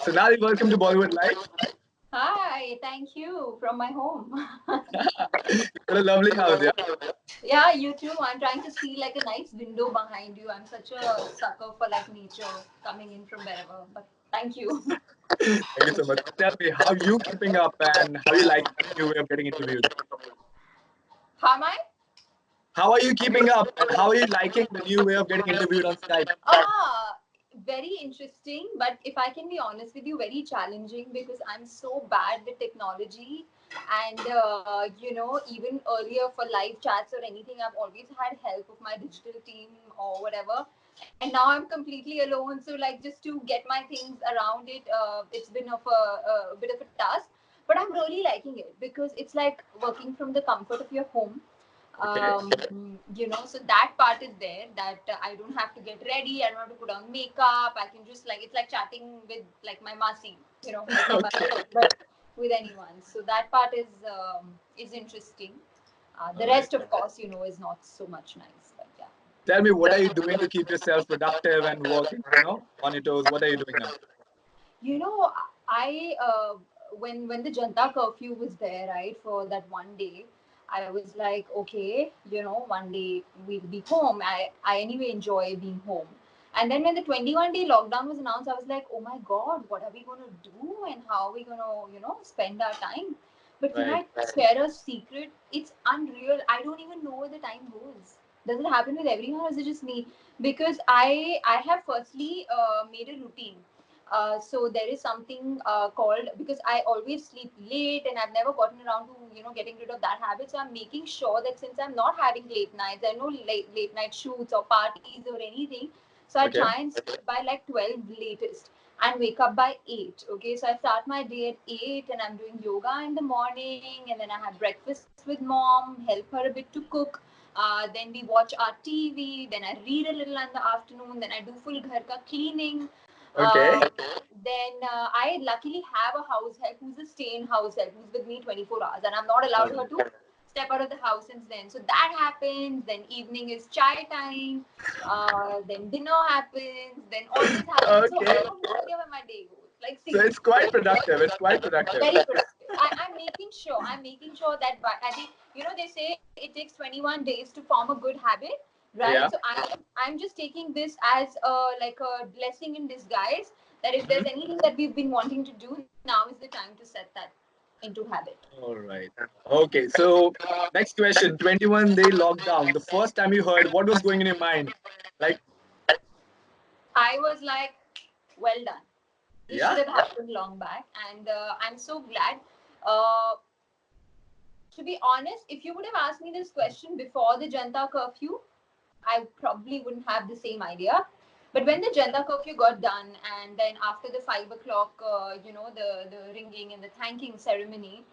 Sonnalli, welcome to Bollywood Live. Hi, thank you from my home. What a lovely house, yeah. Yeah, you too. I'm trying to see like a nice window behind you. I'm such a sucker for like nature coming in from wherever. But thank you. Thank you so much. Tell me, how you keeping up and how you like the new way of getting interviewed? How am I? How are you keeping up and how are you liking the new way of getting interviewed on Skype? Very interesting. But if I can be honest with you, very challenging because I'm so bad with technology. And even earlier for live chats or anything, I've always had help of my digital team or whatever. And now I'm completely alone. So, like, just to get my things around it, it's been of a bit of a task. But I'm really liking it because it's like working from the comfort of your home. Okay. So that part is there, that I don't have to get ready, I don't have to put on makeup, I can just like, it's like chatting with like my masi, like Okay. but with anyone. So that part is interesting. The All right. rest, of course, is not so much nice, but yeah. Tell me, what are you doing to keep yourself productive and working, on your toes? What are you doing now? You know, I when the Janta curfew was there, right, for that one day, I was like, okay, one day we'll be home. I anyway enjoy being home. And then when the 21-day lockdown was announced, I was like, oh my God, what are we going to do and how are we going to, spend our time? But can Right. I share a secret? It's unreal. I don't even know where the time goes. Does it happen with everyone or is it just me? Because I have firstly made a routine. So there is something called, because I always sleep late and I've never gotten around to getting rid of that habit. So I'm making sure that since I'm not having late nights, there are no late night shoots or parties or anything. So I Okay. try and sleep by like 12 latest and wake up by 8. Okay, so I start my day at 8 and I'm doing yoga in the morning, and then I have breakfast with mom, help her a bit to cook. Then we watch our TV. Then I read a little in the afternoon. Then I do full ghar ka cleaning. Okay. Then I luckily have a house help who's a stay-in house help who's with me 24 hours, and I'm not All allowed her right. to step out of the house since then. So that happens. Then evening is chai time. Then dinner happens. Then all this happens. So I Okay. have no idea where my day goes. Like So it's seriously, quite productive. It's quite productive. very productive. I'm making sure. I'm making sure that I think they say it takes 21 days to form a good habit, right? So Yeah. I'm just taking this as like a blessing in disguise. That if there's Mhm. anything that we've been wanting to do, now is the time to set that into habit. All right. Okay. So next question: 21-day lockdown. The first time you heard, what was going in your mind? Like, I was like, well done. This should yeah. have happened long back, and I'm so glad. Uh, to be honest, if you would have asked me this question before the Janta curfew, I probably wouldn't have the same idea. But when the Janta curfew got done, and then after the 5 o'clock, the ringing and the thanking ceremony,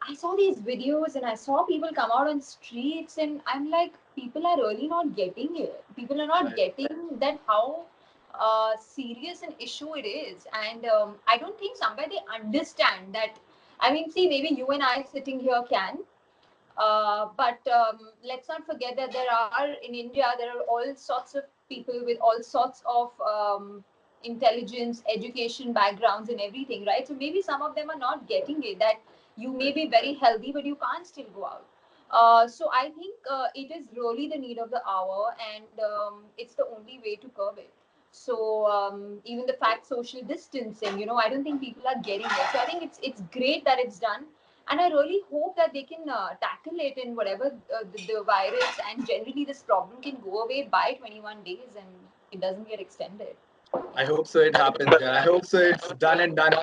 I saw these videos and I saw people come out on streets, and I'm like, people are really not getting it. People are not Right. getting that how serious an issue it is, and I don't think somewhere they understand that. I mean, see, maybe you and I sitting here can, but let's not forget that there are in India, there are all sorts of people with all sorts of intelligence, education backgrounds, and everything, right? So maybe some of them are not getting it, that you may Right. be very healthy, but you can't still go out. So I think it is really the need of the hour, and it's the only way to curb it. So even the fact social distancing, I don't think people are getting it. So I think it's great that it's done, and I really hope that they can tackle it in whatever the virus, and generally this problem can go away by 21 days and it doesn't get extended. I hope so. It happens. Yeah. I hope so. It's done and done.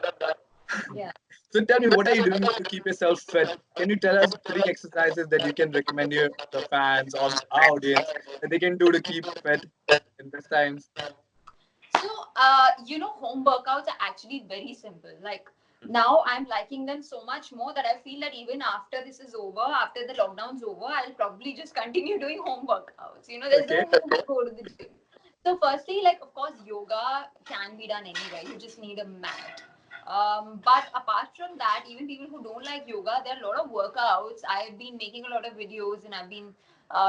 Yeah. So tell me, what are you doing to keep yourself fit? Can you tell us 3 exercises that you can recommend your the fans or our audience that they can do to keep fit in these times? So, home workouts are actually very simple. Like now, I'm liking them so much more that I feel that even after this is over, after the lockdown's over, I'll probably just continue doing home workouts. There's Okay. no need to go to the gym. So, firstly, like of course, yoga can be done anywhere. You just need a mat. But apart from that, even people who don't like yoga, there are a lot of workouts. I've been making a lot of videos and I've been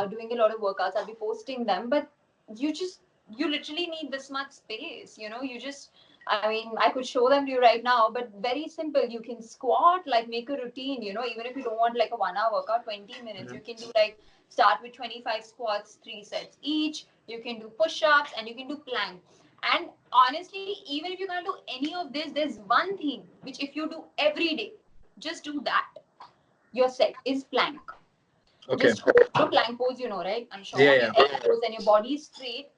doing a lot of workouts. I'll be posting them, but you just you literally need this much space. You just I mean, I could show them to you right now, but very simple. You can squat, like make a routine, even if you don't want like a 1 hour workout, 20 minutes. Mhm. You can do like start with 25 squats, 3 sets each. You can do push ups and you can do plank. And honestly, even if you can't do any of this, there's one thing which if you do every day, just do that. Your set is plank. Okay. Just hold plank pose, right? I'm sure Yeah, on yeah. your neck pose and your body is straight.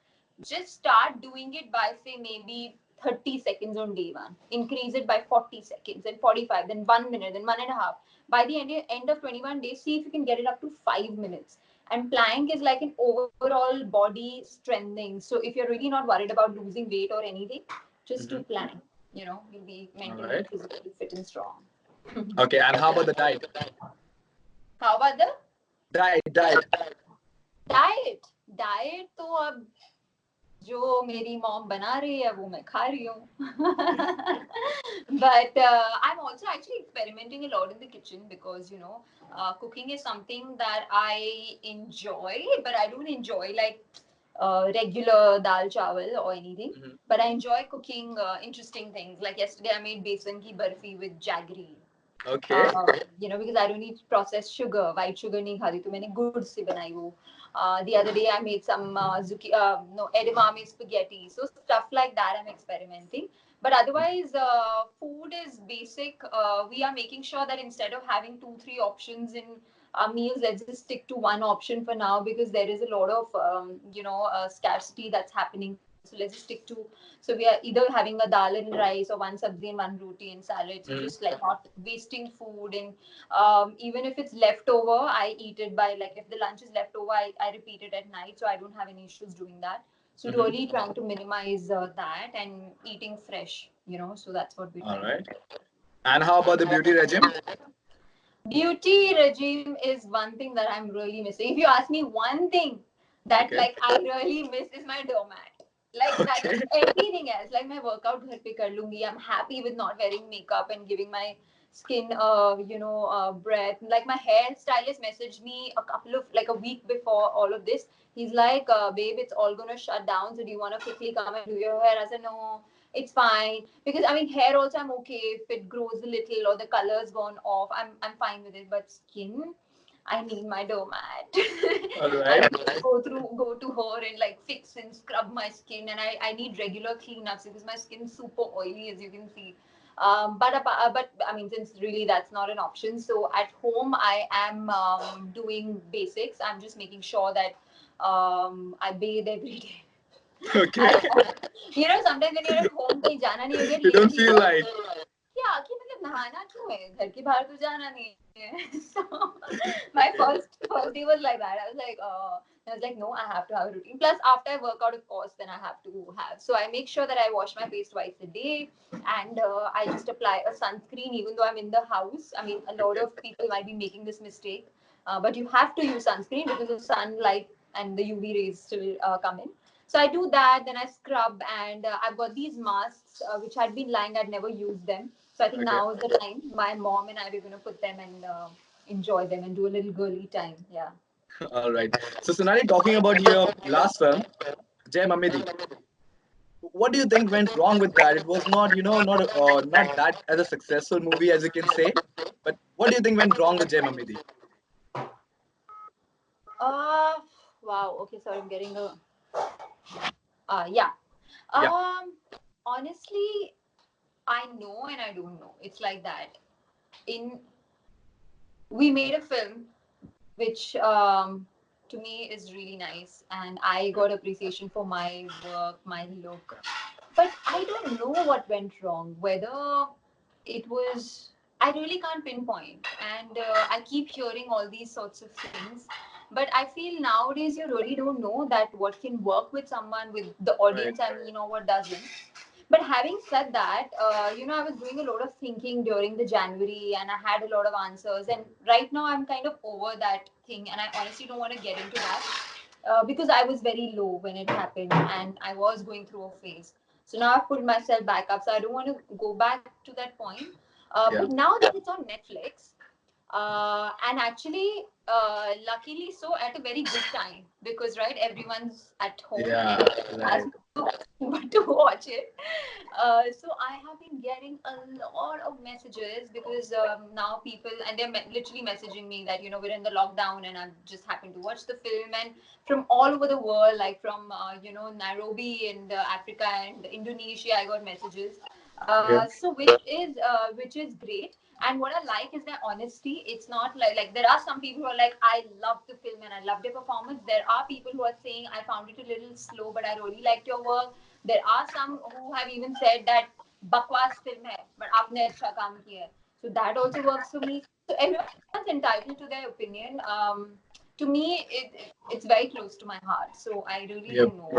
Just start doing it by say maybe 30 seconds on day one. Increase it by 40 seconds, then 45, then 1 minute, then 1.5. By the end of 21 days, see if you can get it up to 5 minutes. And plank is like an overall body strengthening. So if you're really not worried about losing weight or anything, just do Mhm. plank. You'll be All mentally right. and physically fit and strong. Okay, and how about the diet? How about the Diet. Diet diet तो अब जो मेरी mom बना रही है वो मैं खा रही हूँ but I'm also actually experimenting a lot in the kitchen because cooking is something that I enjoy, but I don't enjoy like regular dal chawal or anything. Mhm. But I enjoy cooking interesting things. Like yesterday I made besan ki barfi with jaggery. Okay. Because I don't eat processed sugar, white sugar नहीं खाती तो मैंने गुड़ से बनाई वो. The other day I made some no edamame spaghetti. So stuff like that I'm experimenting. But otherwise, food is basic. We are making sure that instead of having two, three options in meals, let's just stick to one option for now because there is a lot of scarcity that's happening. So let's just stick to. So we are either having a dal and rice or one sabzi and one roti and salad. So Mhm. just like not wasting food and even if it's leftover, I eat it by like if the lunch is leftover, I repeat it at night, so I don't have any issues doing that. So Mhm. really trying to minimize that and eating fresh, so that's what we're All trying to right. do. And how about the beauty regime? Beauty regime is one thing that I'm really missing. If you ask me one thing that Okay. like I really miss is my doormat. Like that, Okay. everything else, like my workout ghar pe kar lungi. I'm happy with not wearing makeup and giving my skin, breath. Like my hairstylist messaged me a couple of like a week before all of this. He's like, babe, it's all gonna shut down. So do you want to quickly come and do your hair? I said no, it's fine because I mean hair also I'm okay if it grows a little or the color's gone off. I'm fine with it, but skin. I need my doormat. All I right. need to go to her and like fix and scrub my skin, and I need regular cleanups because my skin's super oily as you can see. But I mean, since really that's not an option, so at home I am doing basics. I'm just making sure that I bathe every day. Okay. I, sometimes when you're at home कहीं जाना नहीं, you get You don't lazy. feel like. क्या कि मतलब नहाना क्यों है, घर के बाहर तो जाना नहीं है. So my Okay. first day was like that. I was like no, I have to have a routine. Plus after I work out, of course, then I have to have. So I make sure that I wash my face twice a day, and I just apply a sunscreen even though I'm in the house. I mean, a lot Okay. of people might be making this mistake, but you have to use sunscreen because the sunlight and the UV rays still come in. So I do that, then I scrub, and I've got these masks which had been lying. I'd never used them. So I think Okay. now is the time. My mom and I were going to put them and enjoy them and do a little girly time. Yeah. All right. So Sonali, talking about your last film, Jai Mamidi, what do you think went wrong with that? It was not, not that as a successful movie as you can say. But what do you think went wrong with Jai Mamidi? Uh, wow. Okay, sorry, I'm getting a. Yeah. Yeah. Honestly, I know and I don't know. It's like that. In We made a film which to me is really nice, and I got appreciation for my work, my look. But I don't know what went wrong. Whether it was, I really can't pinpoint, and I keep hearing all these sorts of things. But I feel nowadays you really don't know that what can work with someone, with the Right. audience, and what doesn't. But having said that, I was doing a lot of thinking during the January and I had a lot of answers. And right now I'm kind of over that thing and I honestly don't want to get into that because I was very low when it happened and I was going through a phase. So now I've pulled myself back up. So I don't want to go back to that point. Yeah. But now that it's on Netflix, and actually, luckily so at a very good time because right, everyone's at home Yeah. and as Right. but to watch it. So I have been getting a lot of messages because now people, and they're literally messaging me that we're in the lockdown and I've just happened to watch the film, and from all over the world, like from Nairobi in Africa and Indonesia, I got messages. Okay. So which is great. And what I like is their honesty. It's not like there are some people who are like, I love the film and I love their performance. There are people who are saying, I found it a little slow, but I really liked your work. There are some who have even said that bakwas film hai, but aapne acha kaam kiya hai. So that also works for me. So everyone's entitled to their opinion. To me, it's very close to my heart. So I really don't Yep. know.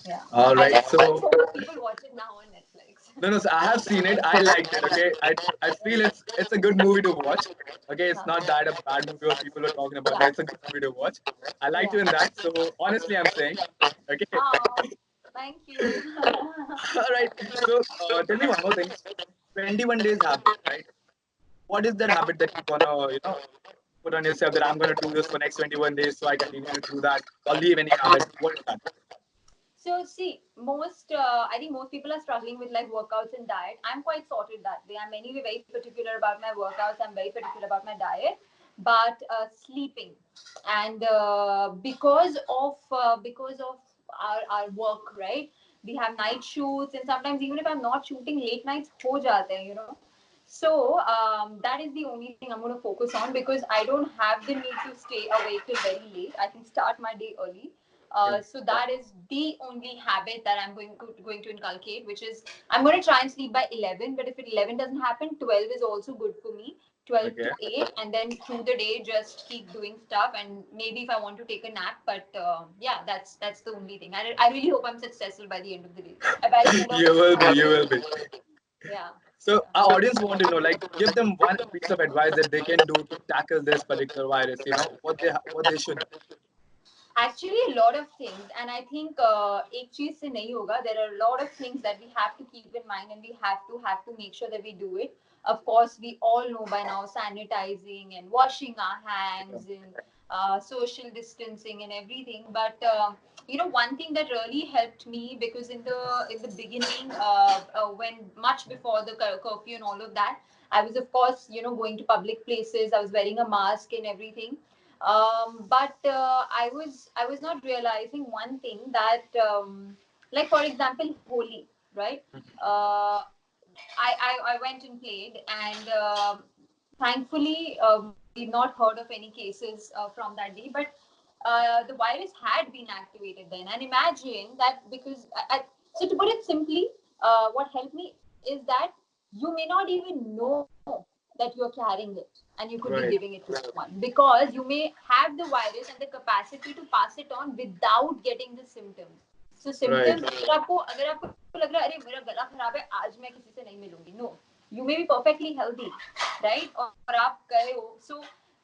Yeah. All I right. just So hope people watch it now on Netflix. no, no. So I have seen it. I liked it. Okay. I feel it's a good movie to watch. Okay. It's not that a bad movie or people are talking about that. Yeah. It's a good movie to watch. I liked Yeah. you in that. So honestly, I'm saying. Okay. Oh, thank you. All right. So tell me one more thing. 21 days habit, right? What is that habit that you gonna put on yourself that I'm gonna do this for next 21 days so I continue to do that or leave any habit? What is that? So see, I think most people are struggling with like workouts and diet. I'm quite sorted that way. I'm anyway very particular about my workouts. I'm very particular about my diet, but sleeping, and because of our work, right? We have night shoots, and sometimes even if I'm not shooting, late nights ho jate hain. So that is the only thing I'm going to focus on because I don't have the need to stay awake till very late. I can start my day early. Okay. So that is the only habit that I'm going to inculcate, which is I'm going to try and sleep by 11. But if 11 doesn't happen, 12 is also good for me. 12 Okay. to 8, and then through the day just keep doing stuff, and maybe if I want to take a nap. But yeah, that's the only thing. I really hope I'm successful by the end of the day. By the end of You will be. You will the be. yeah. So our audience want to know, like, give them one piece of advice that they can do to tackle this particular virus. What they should. Actually, a lot of things, and I think एक चीज से नहीं होगा. There are a lot of things that we have to keep in mind, and we have to make sure that we do it. Of course, we all know by now sanitizing and washing our hands and social distancing and everything. But one thing that really helped me, because in the beginning, when much before the curfew and all of that, I was of course going to public places. I was wearing a mask and everything, but I was not realizing one thing that like for example Holi, right? I went and played, and thankfully we've not heard of any cases from that day, but the virus had been activated then. And imagine that, because so to put it simply, what helped me is that you may not even know that you're carrying it and you could be giving Right. it to someone, because you may have the virus and the capacity to pass it on without getting the symptoms. So Right. symptoms, अगर आपको लग रहा है अरे मेरा गला खराब है आज मैं किसी से नहीं मिलूंगी, no, you may be perfectly healthy, right? और आप गए हो. So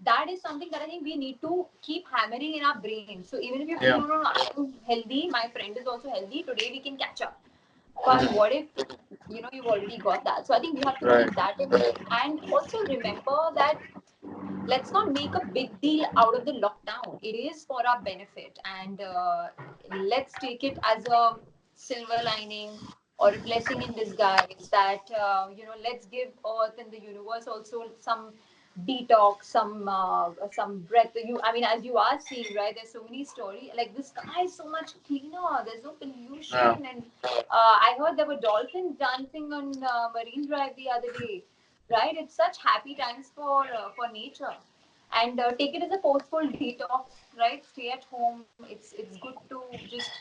that is something that I think we need to keep hammering in our brain. So even if you feel, no, Yeah. no, no, I'm healthy, my friend is also healthy, today we can catch up. But Mhm. what if you've already got that? So I think we have to Right. keep that in mind, and also remember that let's not make a big deal out of the lockdown. It is for our benefit, and let's take it as a silver lining or a blessing in disguise. That let's give Earth and the universe also some detox, some breath. I mean, as you are seeing, right? There's so many stories. Like the sky is so much cleaner. There's no Yeah. pollution, and I heard there were dolphins dancing on Marine Drive the other day, right? It's such happy times for nature, and take it as a forceful detox, right? Stay at home. It's good to just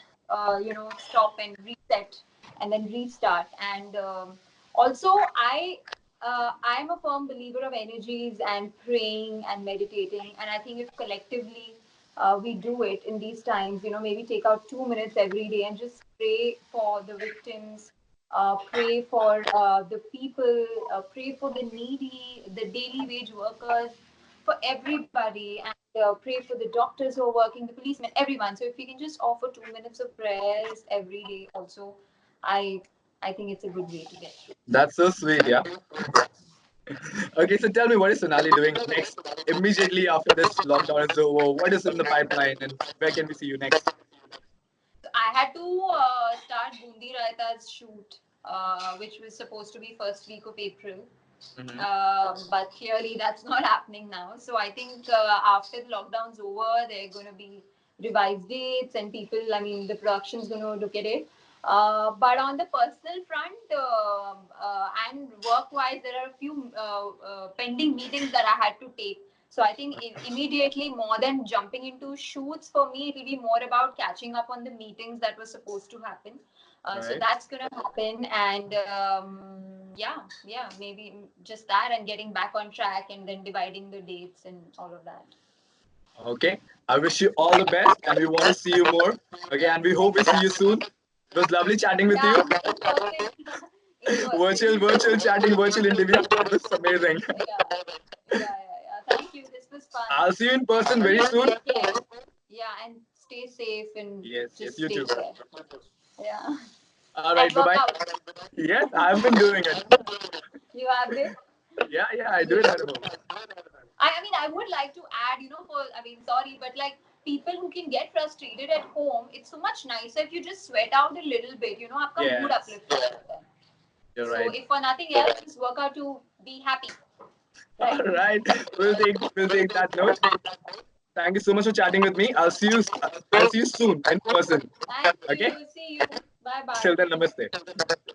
stop and reset and then restart. And also, I'm a firm believer of energies and praying and meditating, and I think if collectively we do it in these times, maybe take out 2 minutes every day and just pray for the victims, pray for the people, pray for the needy, the daily wage workers, for everybody, and pray for the doctors who are working, the policemen, everyone. So if we can just offer 2 minutes of prayers every day, also, I I think it's a good way to get through. That's so sweet. Yeah. Okay. So tell me, what is Sonali doing next? Immediately after this lockdown is over, what is in the pipeline, and where can we see you next? So I had to had Bundi Raita's shoot, which was supposed to be first week of April. Mhm. But clearly that's not happening now. So I think after the lockdown's over, they're going to be revised dates and people, I mean, the production's going to look at it. But on the personal front and work-wise, there are a few pending meetings that I had to take. So I think immediately, more than jumping into shoots, for me, it will be more about catching up on the meetings that were supposed to happen. So Right. that's gonna happen, and yeah, maybe just that, and getting back on track, and then dividing the dates and all of that. Okay. I wish you all the best, and we want to see you more. Okay, and we hope we see you soon. It was lovely chatting with Yeah, you. in person, in person. Virtual chatting, virtual interview. It was amazing. Yeah. Thank you. This was fun. I'll see you in person very You soon. take care. Yeah, and stay safe and Yes, just you stay too. there. Yeah, All and right, bye work bye. out. Yes, I've been doing it. You have been. Yeah, I do it at home. I mean, I would like to add, I mean, sorry, but like people who can get frustrated at home, it's so much nicer if you just sweat out a little bit, आपका mood Yes, uplift हो जाता है. you're So right. if for nothing else, just work out to be happy, All right? right, we'll take that note. Thank you so much for chatting with me. I'll see you soon in person. Thank Okay. you. See you. Bye Till bye. then, namaste.